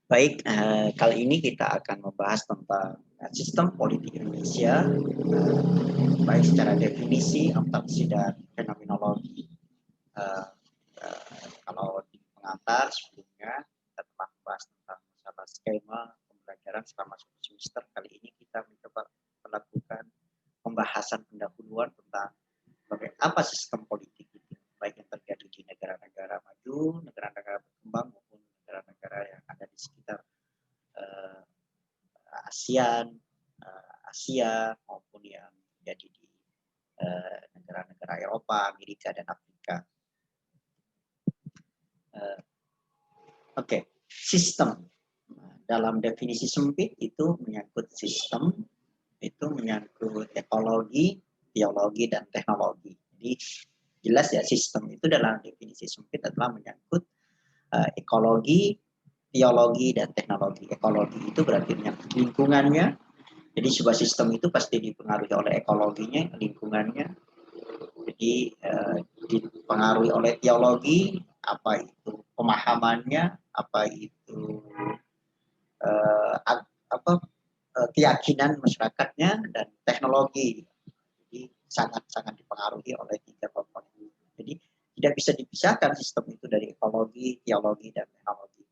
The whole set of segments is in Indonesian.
Baik, kali ini kita akan membahas tentang sistem politik Indonesia, baik secara definisi, abstraksi, dan fenomenologi. Eh, Kalau di pengantar sebelumnya kita telah membahas tentang masalah skema pembelajaran selama satu semester. Kali ini kita mencoba melakukan pembahasan pendahuluan tentang apa sistem politik itu, baik yang terjadi di negara-negara maju, negara-negara berkembang maupun negara-negara yang ada di sekitar uh, ASEAN, Asia maupun yang jadi di negara-negara Eropa, Amerika dan Afrika. Oke, sistem dalam definisi sempit itu menyangkut sistem, itu menyangkut ekologi, biologi dan teknologi. Jadi jelas ya, sistem itu dalam definisi sempit adalah menyangkut ekologi, biologi dan teknologi. Ekologi itu berarti menyangkut lingkungannya. Jadi sebuah sistem itu pasti dipengaruhi oleh ekologinya, lingkungannya. Jadi dipengaruhi oleh teologi, apa itu pemahamannya, apa itu keyakinan masyarakatnya, dan teknologi. Jadi sangat-sangat dipengaruhi oleh tiga komponen itu. Jadi tidak bisa dipisahkan sistem itu dari ekologi, teologi, dan teknologi.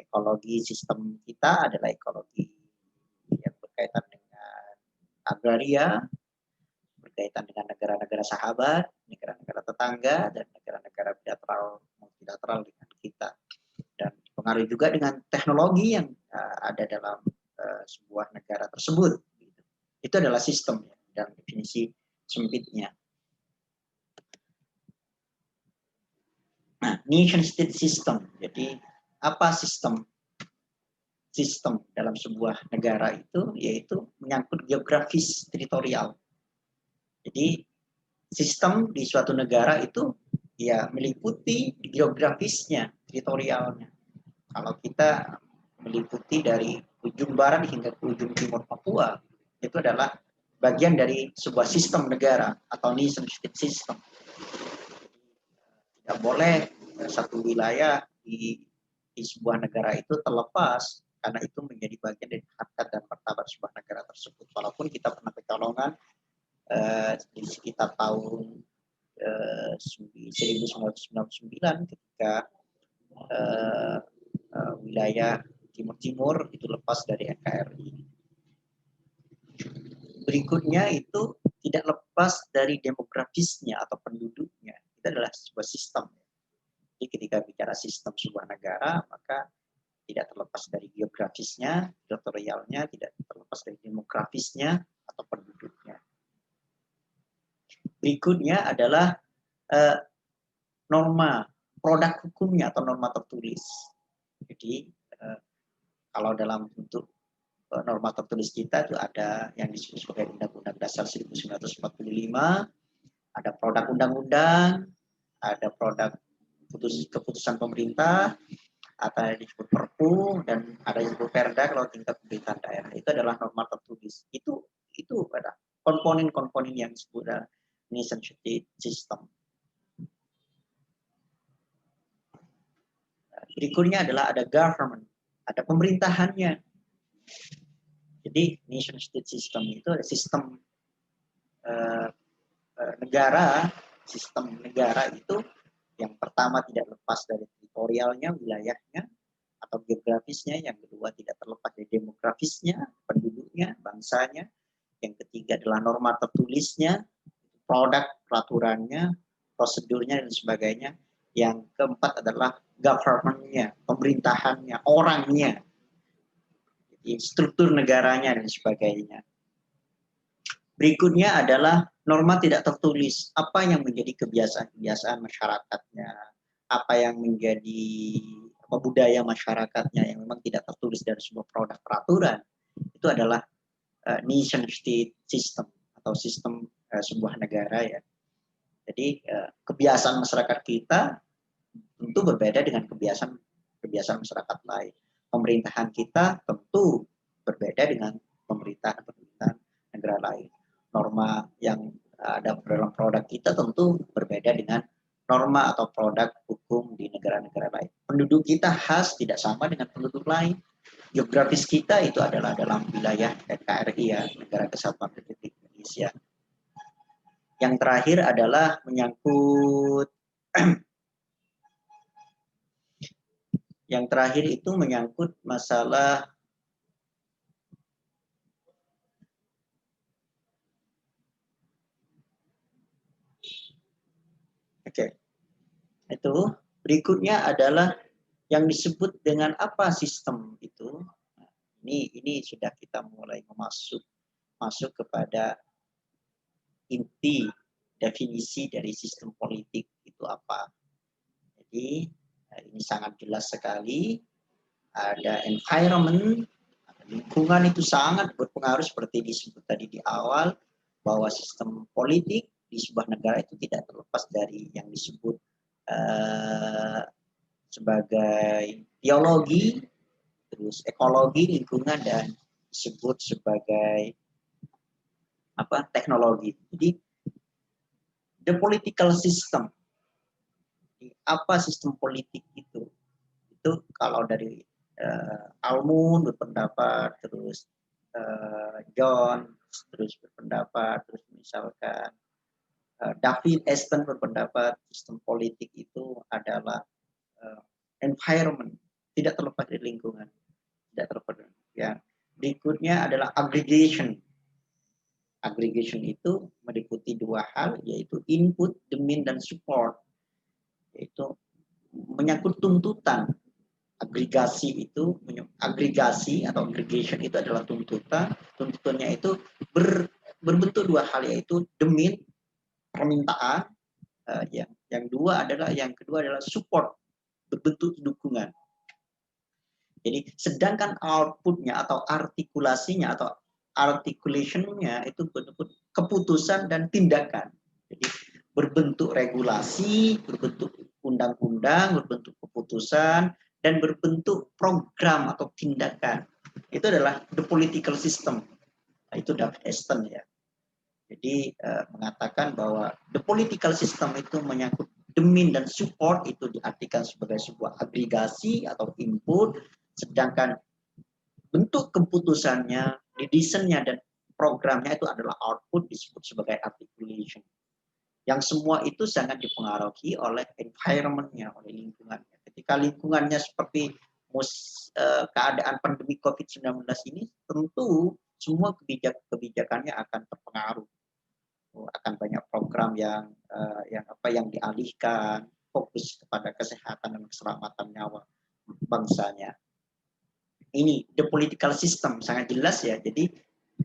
Ekologi sistem kita adalah ekologi yang berkaitan dengan agraria, berkaitan dengan negara-negara sahabat, negara-negara tetangga, dan negara-negara bilateral, multilateral dengan kita. Dan dipengaruhi juga dengan teknologi yang ada dalam sebuah negara tersebut. Itu adalah sistem ya, dan definisi sempitnya. Nah, nation state system. Jadi apa sistem? Sistem dalam sebuah negara itu yaitu menyangkut geografis teritorial. Jadi sistem di suatu negara itu ya meliputi geografisnya, teritorialnya. Kalau kita meliputi dari ujung barat hingga ke ujung timur Papua, itu adalah bagian dari sebuah sistem negara atau nation state system. Tidak boleh satu wilayah di sebuah negara itu terlepas, karena itu menjadi bagian dari harkat dan martabat sebuah negara tersebut. Walaupun kita pernah kecolongan di sekitar tahun 1999 ketika wilayah Timur-Timur itu lepas dari NKRI. Berikutnya itu tidak lepas dari demografisnya atau penduduknya. Itu adalah sebuah sistem. Jadi ketika bicara sistem sebuah negara, maka tidak terlepas dari geografisnya, teritorialnya, tidak terlepas dari demografisnya atau penduduknya. Berikutnya adalah norma, produk hukumnya atau norma tertulis. Jadi kalau dalam bentuk norma tertulis kita itu ada yang disebut sebagai Undang-Undang Dasar 1945, ada produk undang-undang, ada produk keputusan pemerintah, atau yang disebut Perpu, dan ada yang disebut Perda kalau tingkat pemerintahan daerah. Itu adalah norma tertulis. Itu pada komponen-komponen yang disebut nation state system. Berikutnya adalah ada government, ada pemerintahannya. Jadi nation state system itu ada sistem negara. Sistem negara itu yang pertama tidak lepas dari teritorialnya, wilayahnya atau geografisnya, yang kedua tidak terlepas dari demografisnya, penduduknya, bangsanya, yang ketiga adalah norma tertulisnya, produk peraturannya, prosedurnya dan sebagainya, yang keempat adalah government-nya, pemerintahannya, orangnya, jadi struktur negaranya dan sebagainya. Berikutnya adalah norma tidak tertulis, apa yang menjadi kebiasaan-kebiasaan masyarakatnya, apa yang menjadi budaya masyarakatnya yang memang tidak tertulis dari sebuah produk peraturan. Itu adalah nation state system atau sistem sebuah negara ya. Jadi kebiasaan masyarakat kita tentu berbeda dengan kebiasaan masyarakat lain. Pemerintahan kita tentu berbeda dengan pemerintahan negara lain. Norma yang ada dalam produk kita tentu berbeda dengan norma atau produk hukum hukum di negara-negara lain. Penduduk kita khas tidak sama dengan penduduk lain. Geografis kita itu adalah dalam wilayah NKRI ya, Negara Kesatuan Republik Indonesia. Yang terakhir adalah menyangkut yang terakhir itu menyangkut masalah itu. Berikutnya adalah yang disebut dengan apa sistem itu. Ini sudah kita mulai masuk kepada inti definisi dari sistem politik itu apa. Jadi ini sangat jelas sekali. Ada environment, lingkungan itu sangat berpengaruh seperti disebut tadi di awal, bahwa sistem politik di sebuah negara itu tidak terlepas dari yang disebut sebagai biologi, terus ekologi, lingkungan, dan disebut sebagai teknologi. Jadi the political system, apa sistem politik itu kalau dari Almun berpendapat, terus John terus berpendapat, terus misalkan David Aston berpendapat sistem politik itu adalah environment, tidak terlepas dari lingkungan, tidak terlepas. Ya, berikutnya adalah aggregation. Aggregation itu meliputi dua hal, yaitu input, demand, dan support. Yaitu menyangkut tuntutan. Agregasi atau aggregation itu adalah tuntutan. Tuntutannya itu berbentuk dua hal, yaitu demand, permintaan. Yang kedua adalah support, berbentuk dukungan. Jadi sedangkan outputnya atau artikulasinya atau articulation-nya itu bentuk keputusan dan tindakan. Jadi berbentuk regulasi, berbentuk undang-undang, berbentuk keputusan, dan berbentuk program atau tindakan. Itu adalah the political system. Nah, itu David Aston ya. Jadi mengatakan bahwa the political system itu menyangkut demand dan support, itu diartikan sebagai sebuah agregasi atau input, sedangkan bentuk keputusannya, desainnya, dan programnya itu adalah output, disebut sebagai articulation. Yang semua itu sangat dipengaruhi oleh environment-nya, oleh lingkungannya. Ketika lingkungannya seperti keadaan pandemi COVID-19 ini, tentu semua kebijakannya akan terpengaruh. Akan banyak program yang dialihkan, fokus kepada kesehatan dan keselamatan nyawa bangsanya. Ini the political system sangat jelas ya. Jadi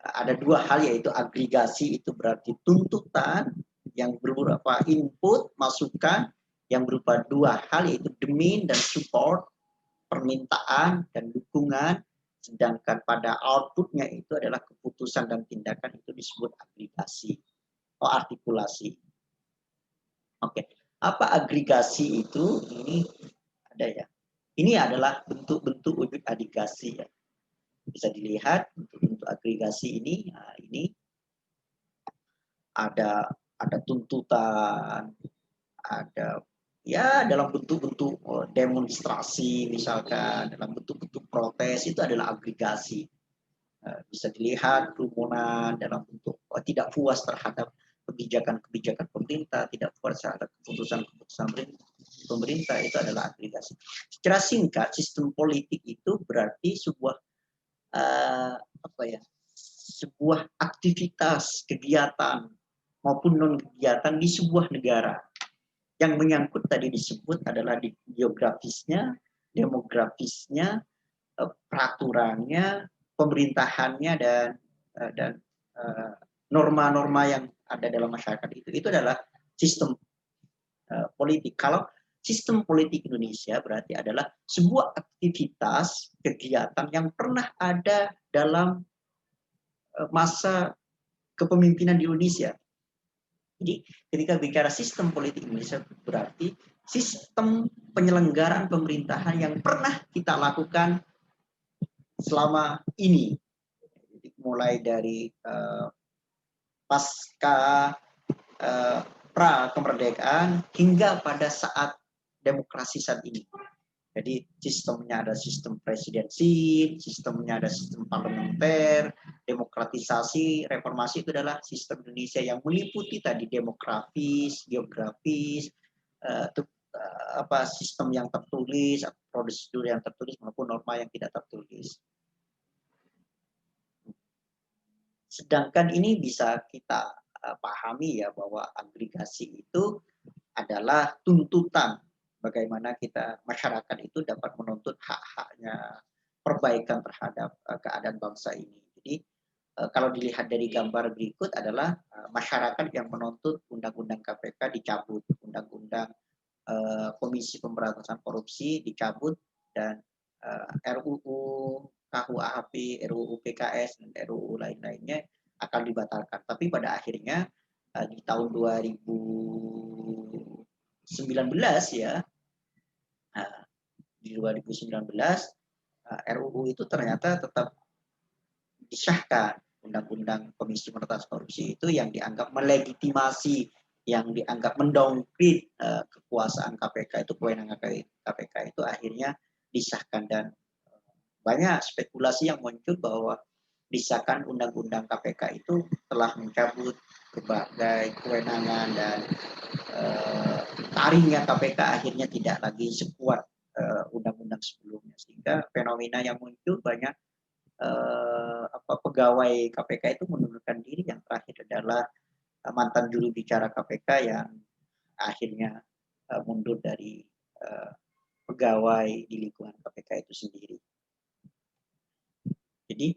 ada dua hal, yaitu agregasi itu berarti tuntutan yang berupa input, masukan, yang berupa dua hal, yaitu demand dan support, permintaan dan dukungan. Sedangkan pada outputnya itu adalah keputusan dan tindakan, itu disebut agregasi atau artikulasi. Oke, apa agregasi itu? Ini ada ya. Ini adalah bentuk-bentuk wujud agregasi ya. Bisa dilihat bentuk-bentuk agregasi ini. Nah, ini ada tuntutan, ada ya dalam bentuk-bentuk demonstrasi, misalkan dalam bentuk-bentuk protes, itu adalah agregasi. Bisa dilihat kerumunan dalam bentuk tidak puas terhadap kebijakan-kebijakan pemerintah, tidak puas terhadap keputusan-keputusan pemerintah, itu adalah agregasi. Secara singkat, sistem politik itu berarti sebuah sebuah aktivitas, kegiatan maupun non kegiatan di sebuah negara. Yang menyangkut tadi disebut adalah di geografisnya, demografisnya, peraturannya, pemerintahannya, dan norma-norma yang ada dalam masyarakat itu adalah sistem politik. Kalau sistem politik Indonesia berarti adalah sebuah aktivitas kegiatan yang pernah ada dalam masa kepemimpinan di Indonesia. Jadi ketika bicara sistem politik Indonesia berarti sistem penyelenggaraan pemerintahan yang pernah kita lakukan selama ini. Jadi, mulai dari pasca pra kemerdekaan hingga pada saat demokrasi saat ini. Jadi sistemnya ada sistem presidensi, sistemnya ada sistem parlementer, demokratisasi, reformasi itu adalah sistem Indonesia yang meliputi tadi demografis, geografis, sistem yang tertulis, prosedur yang tertulis maupun norma yang tidak tertulis. Sedangkan ini bisa kita pahami ya bahwa agregasi itu adalah tuntutan bagaimana kita masyarakat itu dapat menuntut hak-haknya, perbaikan terhadap keadaan bangsa ini. Jadi kalau dilihat dari gambar berikut adalah masyarakat yang menuntut undang-undang KPK dicabut, undang-undang Komisi Pemberantasan Korupsi dicabut, dan RUU KUHP, RUU PKS, dan RUU lain-lainnya akan dibatalkan. Tapi pada akhirnya di tahun 2019 ya, di 2019 RUU itu ternyata tetap disahkan. Undang-undang Komisi Pemberantasan Korupsi itu yang dianggap melegitimasi, yang dianggap mendowngrade kekuasaan KPK itu, kewenangan KPK itu akhirnya disahkan. Dan banyak spekulasi yang muncul bahwa disahkan undang-undang KPK itu telah mencabut berbagai kewenangan dan taringnya KPK akhirnya tidak lagi sekuat undang-undang sebelumnya, sehingga fenomena yang muncul banyak pegawai KPK itu mengundurkan diri. Yang terakhir adalah mantan juru bicara KPK yang akhirnya mundur dari pegawai di lingkungan KPK itu sendiri. Jadi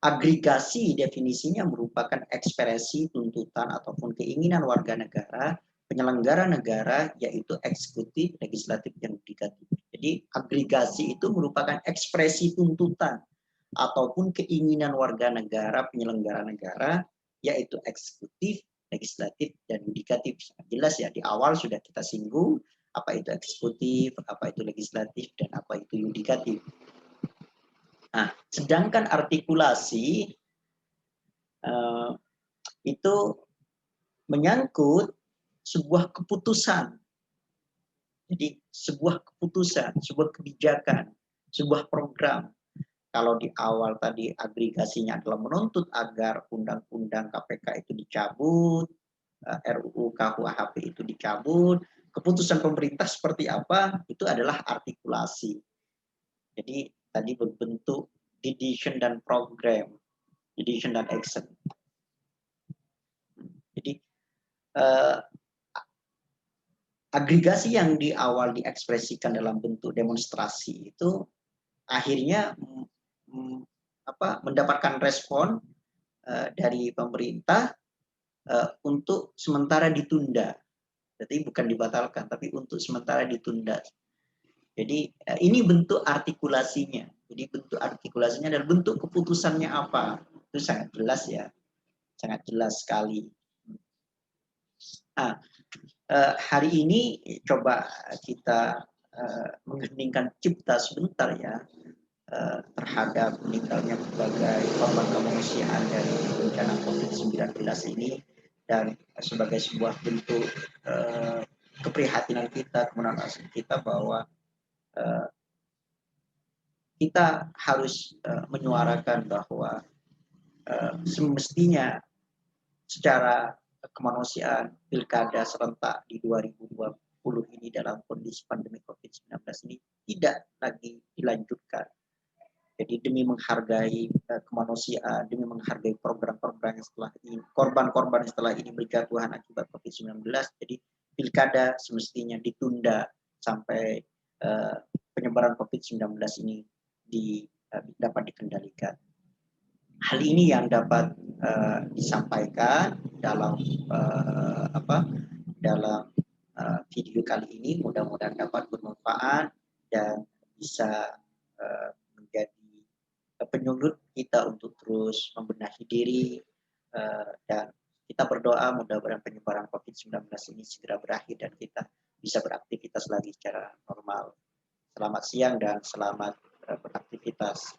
agregasi definisinya merupakan ekspresi tuntutan ataupun keinginan warga negara, penyelenggara negara, yaitu eksekutif, legislatif, dan yudikatif. Jadi agregasi itu merupakan ekspresi tuntutan ataupun keinginan warga negara, penyelenggara negara, yaitu eksekutif, legislatif, dan yudikatif. Sangat jelas ya, di awal sudah kita singgung apa itu eksekutif, apa itu legislatif, dan apa itu yudikatif. Nah, sedangkan artikulasi itu menyangkut sebuah keputusan. Jadi sebuah keputusan, sebuah kebijakan, sebuah program. Kalau di awal tadi agregasinya adalah menuntut agar undang-undang KPK itu dicabut, RUU KUHP itu dicabut, keputusan pemerintah seperti apa, itu adalah artikulasi. Jadi tadi berbentuk decision dan program, decision dan action. Jadi agregasi yang di awal diekspresikan dalam bentuk demonstrasi itu akhirnya mendapatkan respon dari pemerintah untuk sementara ditunda. Jadi bukan dibatalkan, tapi untuk sementara ditunda. Jadi ini bentuk artikulasinya. Jadi bentuk artikulasinya dan bentuk keputusannya apa? Itu sangat jelas ya. Sangat jelas sekali. Nah, hari ini coba kita mengheningkan cipta sebentar ya terhadap meninggalnya berbagai korban kemanusiaan dari bencana COVID-19 ini, dan sebagai sebuah bentuk keprihatinan kita, kemenangan kita bahwa kita harus menyuarakan bahwa semestinya secara kemanusiaan pilkada serentak di 2020 ini dalam kondisi pandemi COVID-19 ini tidak lagi dilanjutkan. Jadi demi menghargai kemanusiaan, demi menghargai program-program yang setelah ini, korban-korban setelah ini berjatuhan akibat COVID-19, jadi pilkada semestinya ditunda sampai penyebaran COVID-19 ini dapat dikendalikan. Hal ini yang dapat disampaikan dalam dalam video kali ini. Mudah-mudahan dapat bermanfaat dan bisa menjadi penyulut kita untuk terus membenahi diri, dan kita berdoa mudah-mudahan penyebaran COVID-19 ini segera berakhir dan kita bisa beraktivitas lagi secara normal. Selamat siang dan selamat beraktivitas.